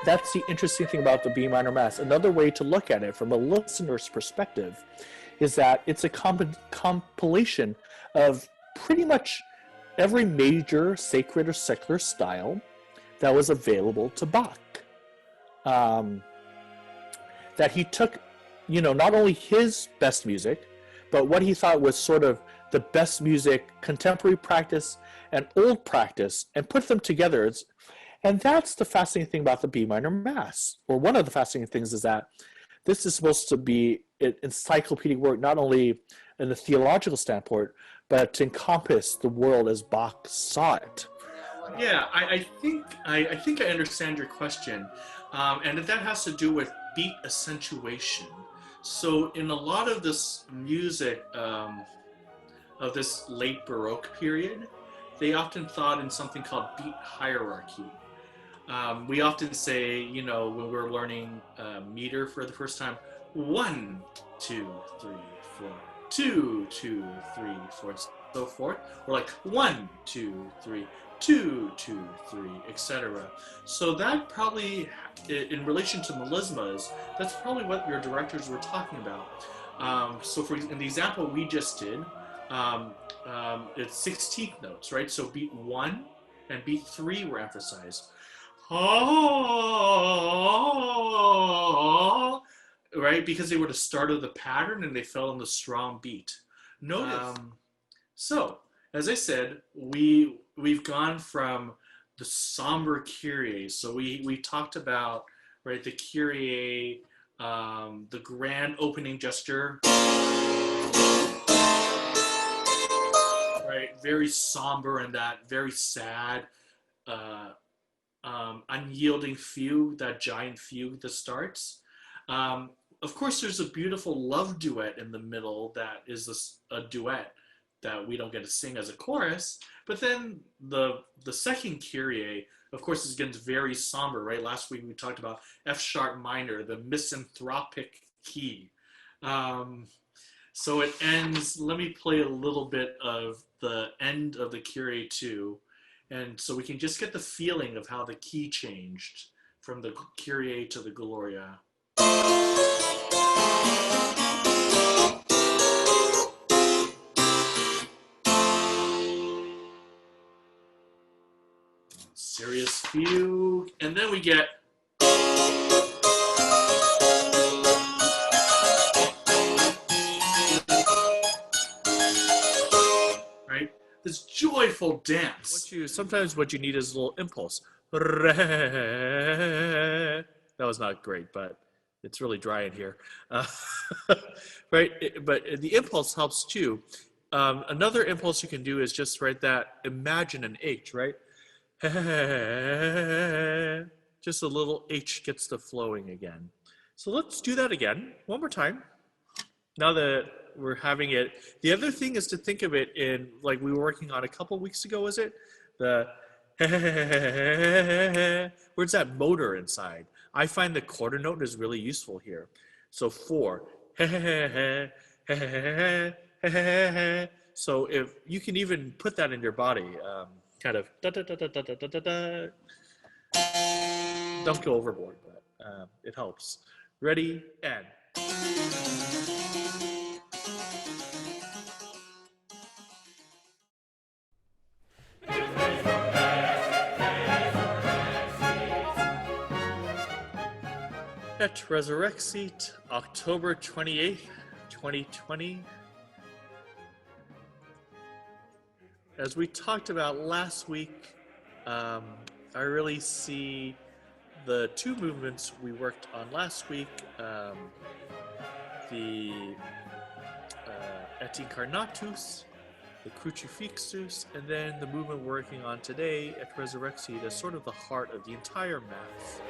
that's the interesting thing about the B minor Mass. Another way to look at it from a listener's perspective is that it's a compilation of pretty much every major sacred or secular style that was available to Bach. That he took, not only his best music, but what he thought was sort of the best music, contemporary practice, and old practice, and put them together. And that's the fascinating thing about the B minor Mass. Or one of the fascinating things is that this is supposed to be an encyclopedic work, not only in a theological standpoint, but to encompass the world as Bach saw it. Yeah, I think I understand your question, and that has to do with beat accentuation. So in a lot of this music of this late Baroque period, they often thought in something called beat hierarchy. We often say, when we're learning meter for the first time, 1, 2, 3, 4, 2, 2, 3, 4, and so forth. Or like 1, 2, 3, 2, 2, 3, etc. So that probably, in relation to melismas, that's probably what your directors were talking about. So in the example we just did, it's 16th notes, right? So beat 1 and beat 3 were emphasized. Right, because they were the start of the pattern and they fell on the strong beat. Notice. So, as I said, we've gone from the somber Kyrie. So we talked about, right, the Kyrie, the grand opening gesture. Right, very somber and that very sad, unyielding fugue, that giant fugue that starts. Of course, there's a beautiful love duet in the middle that is a duet that we don't get to sing as a chorus. But then the second Kyrie, of course, is again very somber, right? Last week we talked about F sharp minor, the misanthropic key. So it ends, let me play a little bit of the end of the Kyrie 2. And so we can just get the feeling of how the key changed from the Kyrie to the Gloria. Serious fugue, and then we get right, this joyful dance. Sometimes what you need is a little impulse. That was not great, but it's really dry in here. Right, but the impulse helps too. Another impulse you can do is just write that, imagine an H, right? Just a little H gets the flowing again. So let's do that again, one more time. Now that we're having it, the other thing is to think of it in, like we were working on a couple weeks ago, is it? The where's that motor inside? I find the quarter note is really useful here. So 4. So if you can even put that in your body, kind of da da da da da da da da. Don't go overboard, but it helps. Ready and. Et Resurrexit, October 28th, 2020. As we talked about last week, I really see the two movements we worked on last week, the Et Incarnatus, the Crucifixus, and then the movement we're working on today, Et Resurrexit, as sort of the heart of the entire Mass.